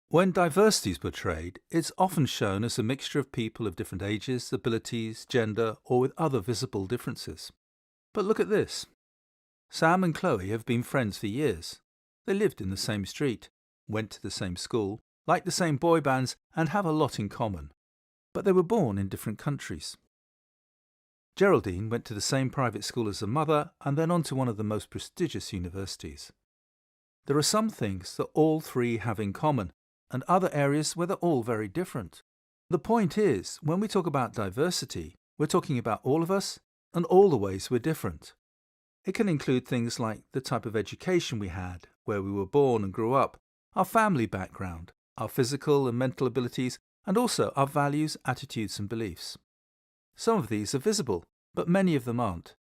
When diversity is portrayed, it's often shown as a mixture of people of different ages, abilities, gender, or with other visible differences. But look at this. Sam and Chloe have been friends for years. They lived in the same street, went to the same school, liked the same boy bands, and have a lot in common. But they were born in different countries. Geraldine went to the same private school as her mother and then on to one of the most prestigious universities. There are some things that all three have in common, and other areas where they're all very different. The point is, when we talk about diversity, we're talking about all of us and all the ways we're different. It can include things like the type of education we had, where we were born and grew up, our family background, our physical and mental abilities, and also our values, attitudes, and beliefs. Some of these are visible, but many of them aren't.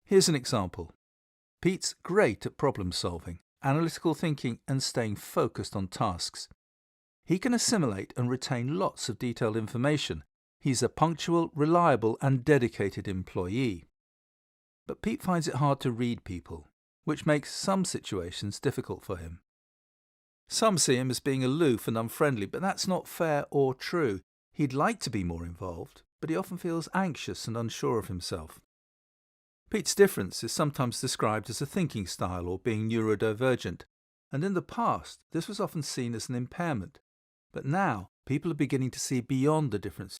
Here's an example. Pete's great at problem solving, analytical thinking, and staying focused on tasks. He can assimilate and retain lots of detailed information. He's a punctual, reliable, and dedicated employee. But Pete finds it hard to read people, which makes some situations difficult for him. Some see him as being aloof and unfriendly, but that's not fair or true. He'd like to be more involved, but he often feels anxious and unsure of himself. Pete's difference is sometimes described as a thinking style or being neurodivergent, and in the past this was often seen as an impairment. But now people are beginning to see beyond the difference